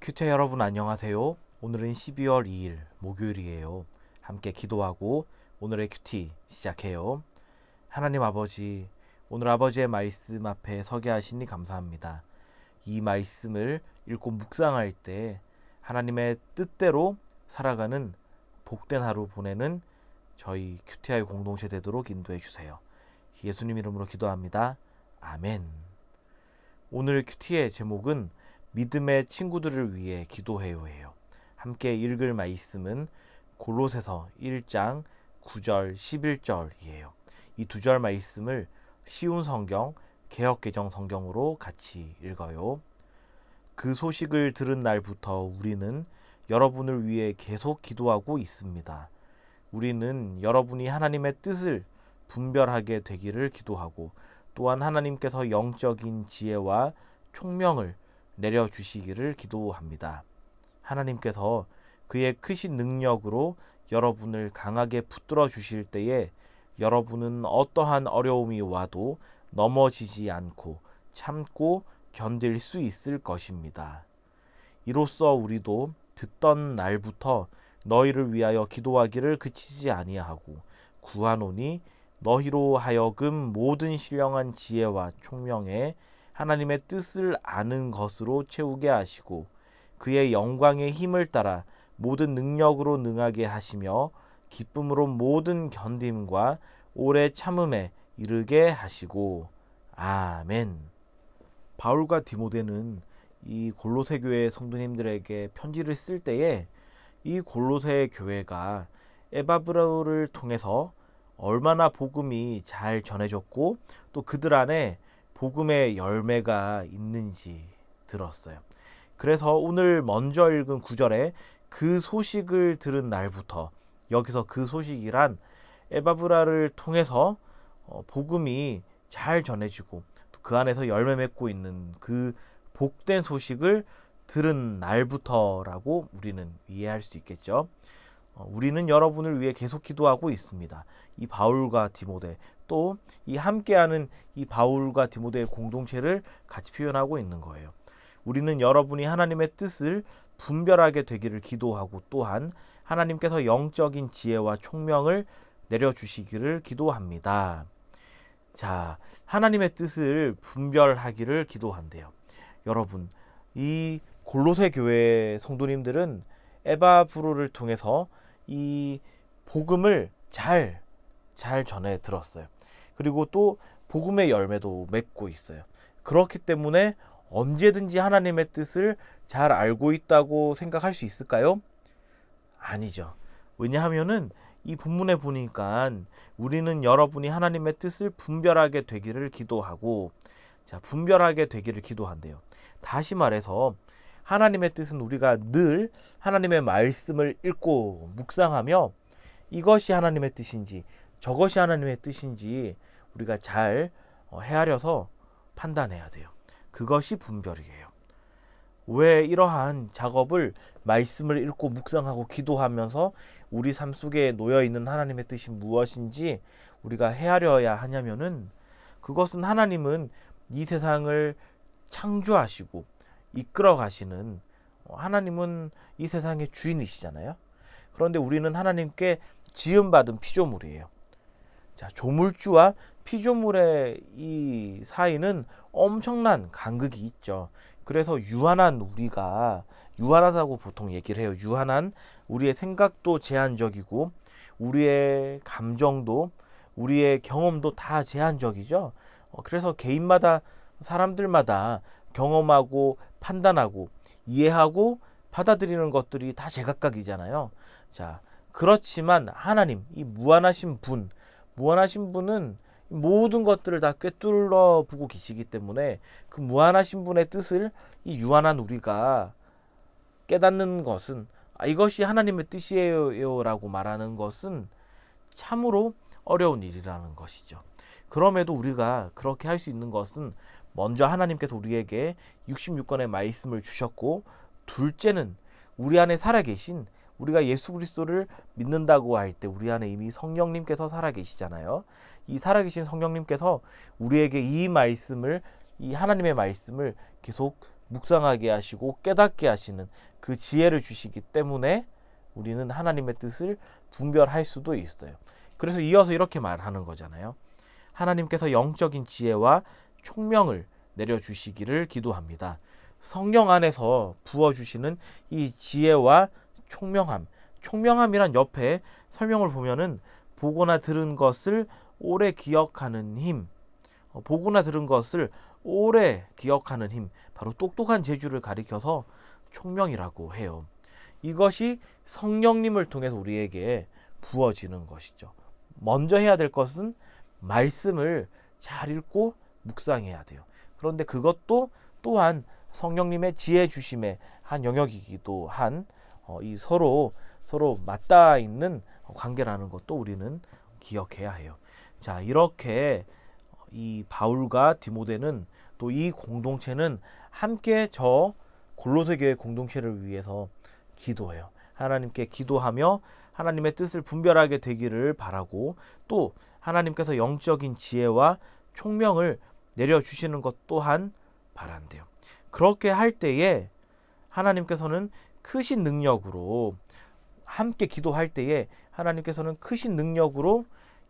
큐티 여러분 안녕하세요. 오늘은 12월 2일 목요일이에요. 함께 기도하고 오늘의 큐티 시작해요. 하나님 아버지, 오늘 아버지의 말씀 앞에 서게 하시니 감사합니다. 이 말씀을 읽고 묵상할 때 하나님의 뜻대로 살아가는 복된 하루 보내는 저희 큐티아의 공동체 되도록 인도해 주세요. 예수님 이름으로 기도합니다. 아멘. 오늘 큐티의 제목은 믿음의 친구들을 위해 기도해요예요. 함께 읽을 말씀은 골로새서 1장 9절 11절이에요. 이 두 절 말씀을 쉬운 성경, 개역개정 성경으로 같이 읽어요. 그 소식을 들은 날부터 우리는 여러분을 위해 계속 기도하고 있습니다. 우리는 여러분이 하나님의 뜻을 분별하게 되기를 기도하고 또한 하나님께서 영적인 지혜와 총명을 내려주시기를 기도합니다. 하나님께서 그의 크신 능력으로 여러분을 강하게 붙들어 주실 때에 여러분은 어떠한 어려움이 와도 넘어지지 않고 참고 견딜 수 있을 것입니다. 이로써 우리도 듣던 날부터 너희를 위하여 기도하기를 그치지 아니하고 구하노니 너희로 하여금 모든 신령한 지혜와 총명에 하나님의 뜻을 아는 것으로 채우게 하시고 그의 영광의 힘을 따라 모든 능력으로 능하게 하시며 기쁨으로 모든 견딤과 오래 참음에 이르게 하시고 아멘. 바울과 디모데는 이 골로새 교회 성도님들에게 편지를 쓸 때에 이 골로새 교회가 에바브라를 통해서 얼마나 복음이 잘 전해졌고 또 그들 안에 복음의 열매가 있는지 들었어요. 그래서 오늘 먼저 읽은 9절에 그 소식을 들은 날부터, 여기서 그 소식이란 에바브라를 통해서 복음이 잘 전해지고 그 안에서 열매 맺고 있는 그 복된 소식을 들은 날부터라고 우리는 이해할 수 있겠죠. 우리는 여러분을 위해 계속 기도하고 있습니다. 이 바울과 디모데, 또 이 함께하는 이 바울과 디모데의 공동체를 같이 표현하고 있는 거예요. 우리는 여러분이 하나님의 뜻을 분별하게 되기를 기도하고 또한 하나님께서 영적인 지혜와 총명을 내려주시기를 기도합니다. 자, 하나님의 뜻을 분별하기를 기도한대요. 여러분, 이 골로새 교회 성도님들은 에바브로를 통해서 이 복음을 잘 전해 들었어요. 그리고 또 복음의 열매도 맺고 있어요. 그렇기 때문에 언제든지 하나님의 뜻을 잘 알고 있다고 생각할 수 있을까요? 아니죠. 왜냐하면은 이 본문에 보니까 우리는 여러분이 하나님의 뜻을 분별하게 되기를 기도하고, 자, 분별하게 되기를 기도한대요. 다시 말해서 하나님의 뜻은 우리가 늘 하나님의 말씀을 읽고 묵상하며 이것이 하나님의 뜻인지 저것이 하나님의 뜻인지 우리가 잘 헤아려서 판단해야 돼요. 그것이 분별이에요. 왜 이러한 작업을 말씀을 읽고 묵상하고 기도하면서 우리 삶 속에 놓여있는 하나님의 뜻이 무엇인지 우리가 헤아려야 하냐면은, 그것은 하나님은 이 세상을 창조하시고 이끌어 가시는, 하나님은 이 세상의 주인이시잖아요. 그런데 우리는 하나님께 지음받은 피조물이에요. 자, 조물주와 피조물의 이 사이는 엄청난 간극이 있죠. 그래서 유한한 우리가, 유한하다고 보통 얘기를 해요. 유한한 우리의 생각도 제한적이고 우리의 감정도 우리의 경험도 다 제한적이죠. 그래서 개인마다, 사람들마다 경험하고 판단하고 이해하고 받아들이는 것들이 다 제각각이잖아요. 자, 그렇지만 하나님, 이 무한하신 분은 모든 것들을 다 꿰뚫어 보고 계시기 때문에 그 무한하신 분의 뜻을 이 유한한 우리가 깨닫는 것은, 이것이 하나님의 뜻이에요 라고 말하는 것은 참으로 어려운 일이라는 것이죠. 그럼에도 우리가 그렇게 할 수 있는 것은, 먼저 하나님께서 우리에게 66권의 말씀을 주셨고, 둘째는 우리 안에 살아계신, 우리가 예수 그리스도를 믿는다고 할 때 우리 안에 이미 성령님께서 살아계시잖아요. 이 살아계신 성령님께서 우리에게 이 말씀을, 이 하나님의 말씀을 계속 묵상하게 하시고 깨닫게 하시는 그 지혜를 주시기 때문에 우리는 하나님의 뜻을 분별할 수도 있어요. 그래서 이어서 이렇게 말하는 거잖아요. 하나님께서 영적인 지혜와 총명을 내려주시기를 기도합니다. 성령 안에서 부어주시는 이 지혜와 총명함이란 옆에 설명을 보면은 보거나 들은 것을 오래 기억하는 힘, 보거나 들은 것을 오래 기억하는 힘, 바로 똑똑한 재주를 가리켜서 총명이라고 해요. 이것이 성령님을 통해서 우리에게 부어지는 것이죠. 먼저 해야 될 것은 말씀을 잘 읽고 묵상해야 돼요. 그런데 그것도 또한 성령님의 지혜 주심의 한 영역이기도 한 이 서로 맞닿아 있는 관계라는 것도 우리는 기억해야 해요. 자, 이렇게 이 바울과 디모데는 또 이 공동체는 함께 저 골로새 교회 공동체를 위해서 기도해요. 하나님께 기도하며 하나님의 뜻을 분별하게 되기를 바라고, 또 하나님께서 영적인 지혜와 총명을 내려주시는 것 또한 바란대요. 그렇게 할 때에 하나님께서는 크신 능력으로, 함께 기도할 때에 하나님께서는 크신 능력으로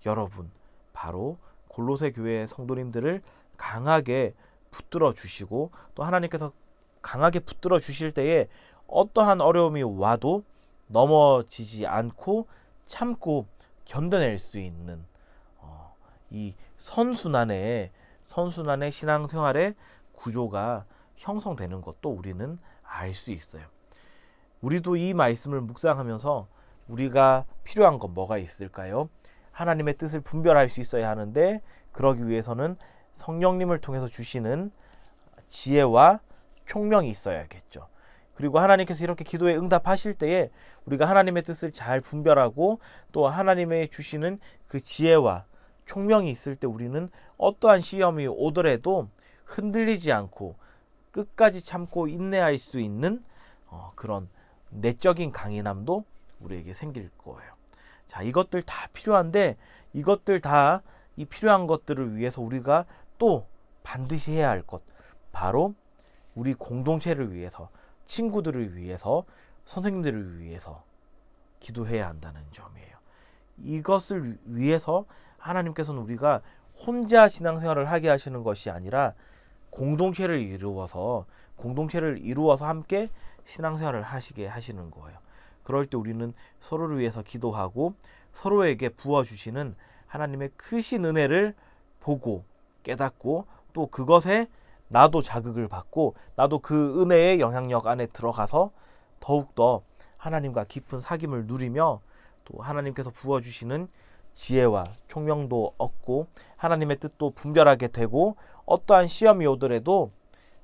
여러분, 바로 골로새 교회 성도님들을 강하게 붙들어 주시고, 또 하나님께서 강하게 붙들어 주실 때에 어떠한 어려움이 와도 넘어지지 않고 참고 견뎌낼 수 있는 이 선순환의 신앙생활의 구조가 형성되는 것도 우리는 알 수 있어요. 우리도 이 말씀을 묵상하면서 우리가 필요한 건 뭐가 있을까요? 하나님의 뜻을 분별할 수 있어야 하는데, 그러기 위해서는 성령님을 통해서 주시는 지혜와 총명이 있어야겠죠. 그리고 하나님께서 이렇게 기도에 응답하실 때에 우리가 하나님의 뜻을 잘 분별하고 또 하나님의 주시는 그 지혜와 총명이 있을 때 우리는 어떠한 시험이 오더라도 흔들리지 않고 끝까지 참고 인내할 수 있는 그런 내적인 강인함도 우리에게 생길 거예요. 자, 이것들 다 필요한데, 이것들 다 이 필요한 것들을 위해서 우리가 또 반드시 해야 할 것, 바로 우리 공동체를 위해서, 친구들을 위해서, 선생님들을 위해서 기도해야 한다는 점이에요. 이것을 위해서 하나님께서는 우리가 혼자 신앙생활을 하게 하시는 것이 아니라 공동체를 이루어서 함께 신앙생활을 하시게 하시는 거예요. 그럴 때 우리는 서로를 위해서 기도하고 서로에게 부어주시는 하나님의 크신 은혜를 보고 깨닫고, 또 그것에 나도 자극을 받고 나도 그 은혜의 영향력 안에 들어가서 더욱더 하나님과 깊은 사귐을 누리며 또 하나님께서 부어주시는 지혜와 총명도 얻고 하나님의 뜻도 분별하게 되고, 어떠한 시험이 오더라도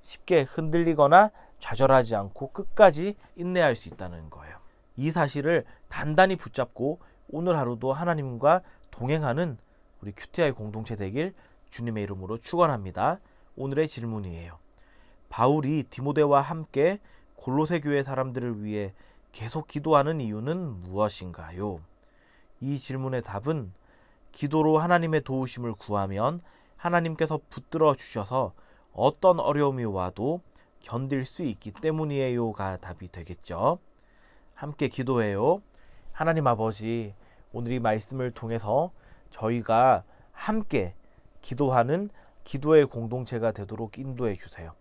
쉽게 흔들리거나 좌절하지 않고 끝까지 인내할 수 있다는 거예요. 이 사실을 단단히 붙잡고 오늘 하루도 하나님과 동행하는 우리 큐티아이 공동체 되길 주님의 이름으로 축원합니다. 오늘의 질문이에요. 바울이 디모데와 함께 골로새 교회 사람들을 위해 계속 기도하는 이유는 무엇인가요? 이 질문의 답은 기도로 하나님의 도우심을 구하면 하나님께서 붙들어 주셔서 어떤 어려움이 와도 견딜 수 있기 때문이에요가 답이 되겠죠. 함께 기도해요. 하나님 아버지, 오늘 이 말씀을 통해서 저희가 함께 기도하는 기도의 공동체가 되도록 인도해 주세요.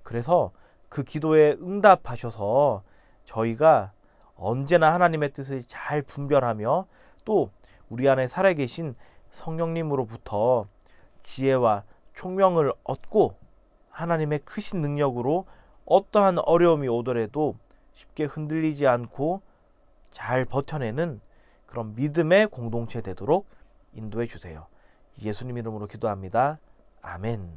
그래서 그 기도에 응답하셔서 저희가 언제나 하나님의 뜻을 잘 분별하며 또 우리 안에 살아계신 성령님으로부터 지혜와 총명을 얻고 하나님의 크신 능력으로 어떠한 어려움이 오더라도 쉽게 흔들리지 않고 잘 버텨내는 그런 믿음의 공동체 되도록 인도해 주세요. 예수님 이름으로 기도합니다. 아멘.